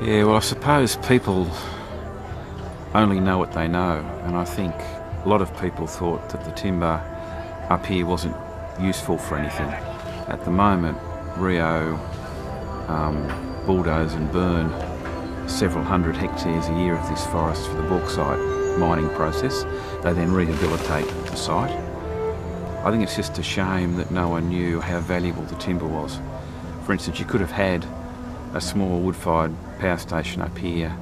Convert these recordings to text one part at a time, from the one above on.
Yeah, well, I suppose people only know what they know, and I think a lot of people thought that the timber up here wasn't useful for anything. At the moment, Rio bulldoze and burn several hundred hectares a year of this forest for the bauxite mining process. They then rehabilitate the site. I think it's just a shame that no one knew how valuable the timber was. For instance, you could have had a small wood-fired power station up here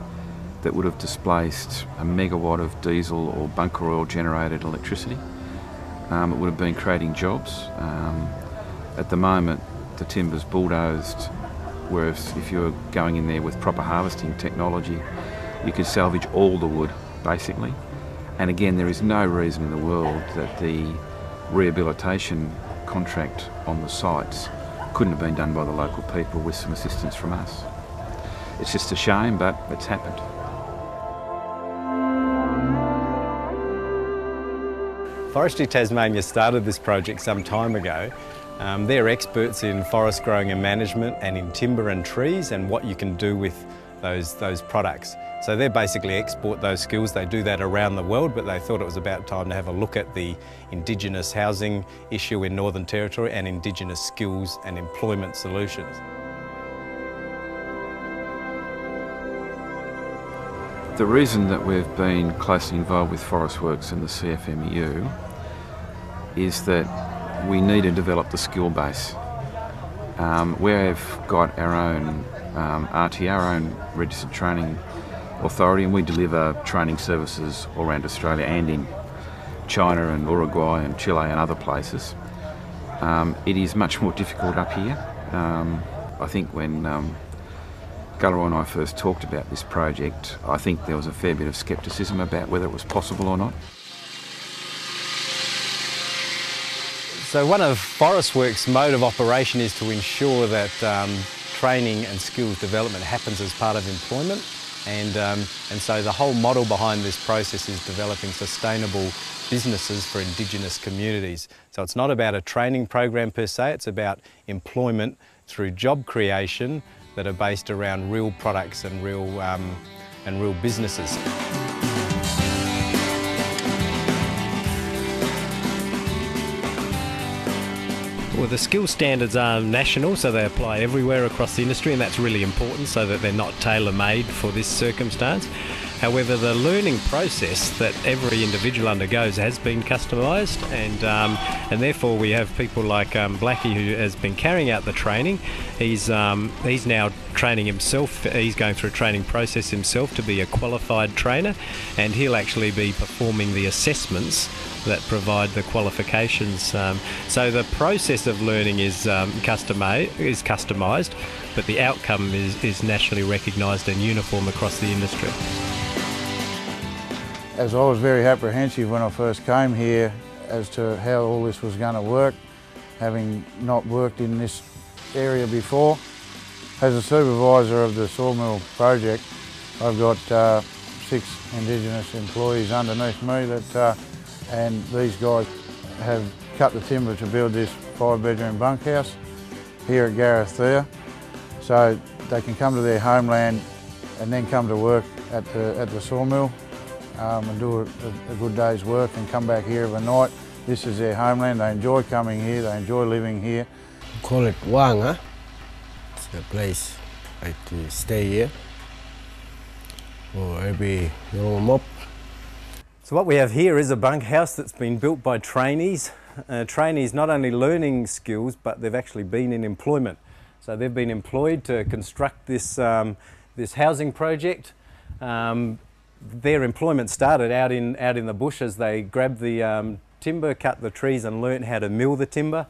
that would have displaced a megawatt of diesel or bunker oil generated electricity. It would have been creating jobs. At the moment, the timber's bulldozed, whereas if you were going in there with proper harvesting technology, you could salvage all the wood, basically. And again, there is no reason in the world that the rehabilitation contract on the sites couldn't have been done by the local people with some assistance from us. It's just a shame, but it's happened. Forestry Tasmania started this project some time ago. They're experts in forest growing and management and in timber and trees and what you can do with those products. So they basically export those skills. They do that around the world, but they thought it was about time to have a look at the Indigenous housing issue in Northern Territory and Indigenous skills and employment solutions. The reason that we've been closely involved with ForestWorks and the CFMEU is that we need to develop the skill base. We've got our own RT, our own Registered Training Authority, and we deliver training services all around Australia and in China and Uruguay and Chile and other places. It is much more difficult up here. I think when Gulkala and I first talked about this project, I think there was a fair bit of scepticism about whether it was possible or not. So one of ForestWorks' mode of operation is to ensure that training and skills development happens as part of employment, and so the whole model behind this process is developing sustainable businesses for Indigenous communities. So it's not about a training program per se, it's about employment through job creation that are based around real products and real businesses. Well, the skill standards are national, so they apply everywhere across the industry, and that's really important so that they're not tailor-made for this circumstance. However, the learning process that every individual undergoes has been customised, and therefore we have people like Blackie, who has been carrying out the training. He's now training himself. He's going through a training process himself to be a qualified trainer, and he'll actually be performing the assessments that provide the qualifications. So the process of learning is customised, but the outcome is nationally recognised and uniform across the industry. As I was very apprehensive when I first came here as to how all this was going to work, having not worked in this area before. As a supervisor of the sawmill project, I've got 6 Indigenous employees underneath me and these guys have cut the timber to build this 5-bedroom bunkhouse here at Garma, so they can come to their homeland and then come to work at the sawmill and do a good day's work and come back here overnight. This is their homeland. They enjoy coming here, they enjoy living here. We call it Wanga. It's a place like to stay here for every month. So what we have here is a bunkhouse that's been built by trainees. Trainees not only learning skills, but they've actually been in employment. So they've been employed to construct this housing project. Their employment started out in the bush as they grabbed the timber, cut the trees and learnt how to mill the timber,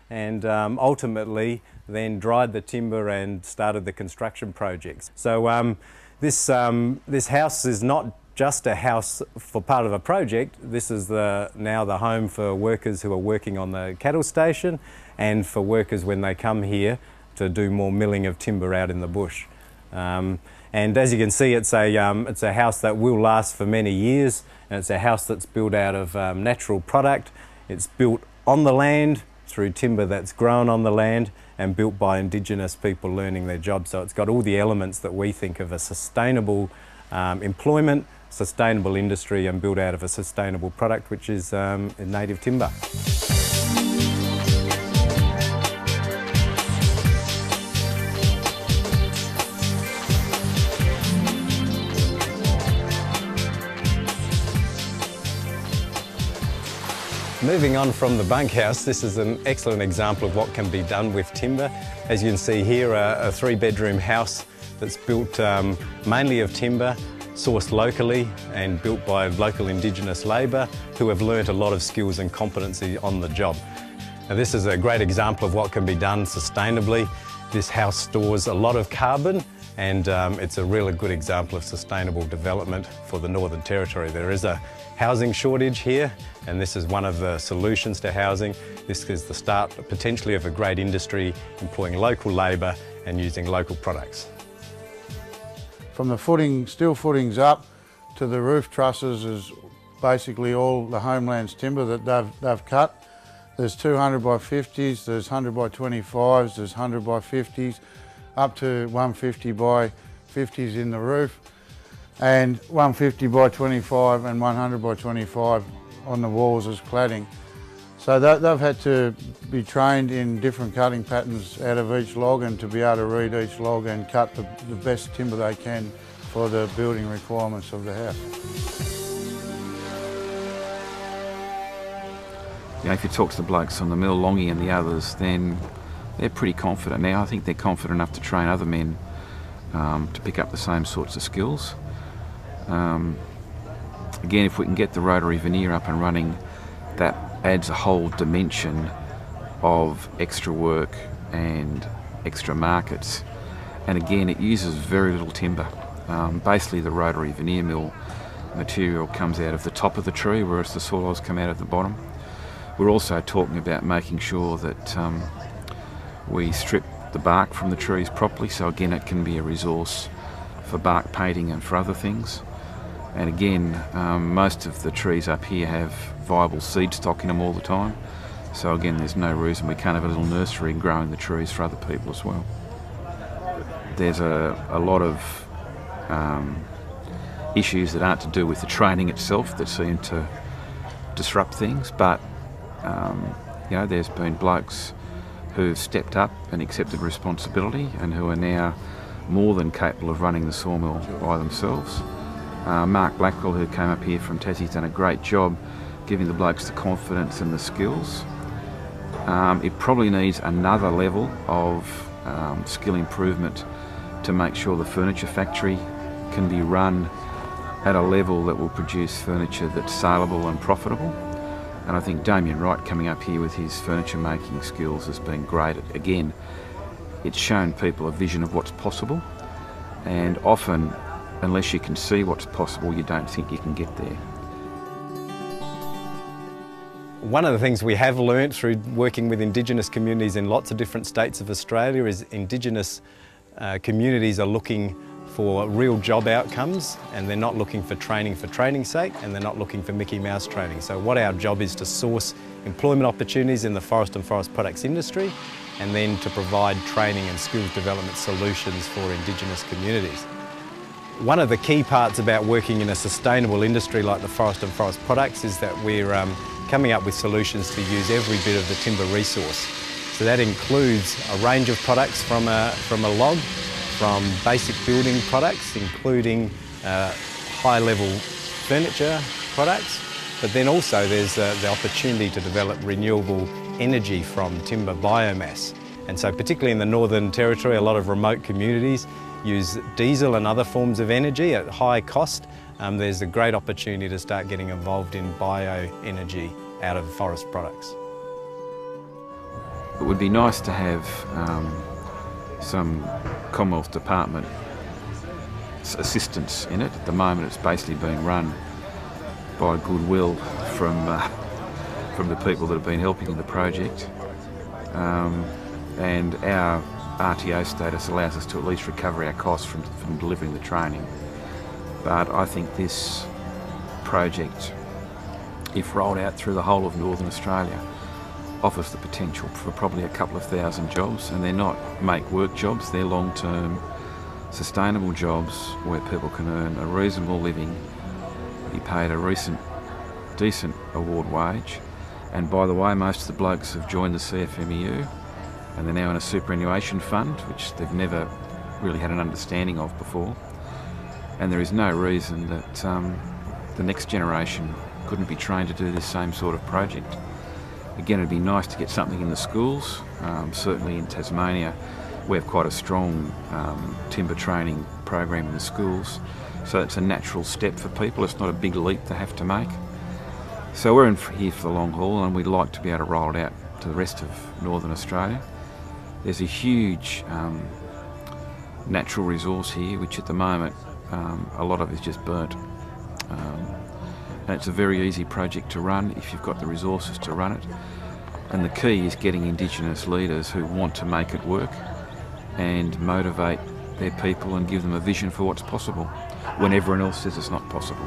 and ultimately then dried the timber and started the construction projects. So this house is not just a house for part of a project. This is now the home for workers who are working on the cattle station and for workers when they come here to do more milling of timber out in the bush. And as you can see, it's a house that will last for many years, and it's a house that's built out of natural product. It's built on the land through timber that's grown on the land, and built by Indigenous people learning their job. So it's got all the elements that we think of a sustainable employment, sustainable industry, and built out of a sustainable product, which is native timber. Moving on from the bunkhouse, this is an excellent example of what can be done with timber. As you can see here, a 3-bedroom house that's built mainly of timber, sourced locally and built by local Indigenous labour who have learnt a lot of skills and competency on the job. Now, this is a great example of what can be done sustainably. This house stores a lot of carbon, and it's a really good example of sustainable development for the Northern Territory. There is a housing shortage here, and this is one of the solutions to housing. This is the start potentially of a great industry employing local labour and using local products. From the footing, steel footings up to the roof trusses is basically all the Homelands timber that they've cut. There's 200 by 50s, there's 100 by 25s, there's 100 by 50s, up to 150 by 50s in the roof, and 150 by 25 and 100 by 25 on the walls as cladding. So they've had to be trained in different cutting patterns out of each log, and to be able to read each log and cut the best timber they can for the building requirements of the house. You know, if you talk to the blokes on the mill, Longy and the others, then they're pretty confident. Now I think they're confident enough to train other men to pick up the same sorts of skills. Again, if we can get the rotary veneer up and running, that adds a whole dimension of extra work and extra markets. And again, it uses very little timber. Basically the rotary veneer mill material comes out of the top of the tree, whereas the sawlogs come out of the bottom. We're also talking about making sure that we strip the bark from the trees properly, so again it can be a resource for bark painting and for other things. And again, most of the trees up here have viable seed stock in them all the time. So again, there's no reason we can't have a little nursery and growing the trees for other people as well. There's a lot of issues that aren't to do with the training itself that seem to disrupt things, but you know, there's been blokes who've stepped up and accepted responsibility and who are now more than capable of running the sawmill by themselves. Mark Blackwell, who came up here from Tassie, has done a great job giving the blokes the confidence and the skills. It probably needs another level of skill improvement to make sure the furniture factory can be run at a level that will produce furniture that's saleable and profitable. And I think Damien Wright coming up here with his furniture making skills has been great. Again, it's shown people a vision of what's possible, and often, unless you can see what's possible, you don't think you can get there. One of the things we have learnt through working with Indigenous communities in lots of different states of Australia is Indigenous communities are looking for real job outcomes, and they're not looking for training's sake, and they're not looking for Mickey Mouse training. So what our job is to source employment opportunities in the forest and forest products industry, and then to provide training and skills development solutions for Indigenous communities. One of the key parts about working in a sustainable industry like the forest and forest products is that we're coming up with solutions to use every bit of the timber resource. So that includes a range of products from a log, from basic building products, including high-level furniture products, but then also there's the opportunity to develop renewable energy from timber biomass. And so particularly in the Northern Territory, a lot of remote communities use diesel and other forms of energy at high cost. There's a great opportunity to start getting involved in bioenergy out of forest products. It would be nice to have some Commonwealth Department assistance in it. At the moment it's basically being run by goodwill from the people that have been helping in the project. And our RTO status allows us to at least recover our costs from delivering the training. But I think this project, if rolled out through the whole of Northern Australia, offers the potential for probably a couple of thousand jobs, and they're not make work jobs, they're long-term sustainable jobs where people can earn a reasonable living, be paid a decent award wage. And by the way, most of the blokes have joined the CFMEU and they're now in a superannuation fund, which they've never really had an understanding of before. And there is no reason that the next generation couldn't be trained to do this same sort of project. Again, it'd be nice to get something in the schools. Certainly in Tasmania, we have quite a strong timber training program in the schools. So it's a natural step for people. It's not a big leap they have to make. So we're here for the long haul, and we'd like to be able to roll it out to the rest of Northern Australia. There's a huge natural resource here, which at the moment a lot of it is just burnt. And it's a very easy project to run if you've got the resources to run it. And the key is getting Indigenous leaders who want to make it work and motivate their people and give them a vision for what's possible when everyone else says it's not possible.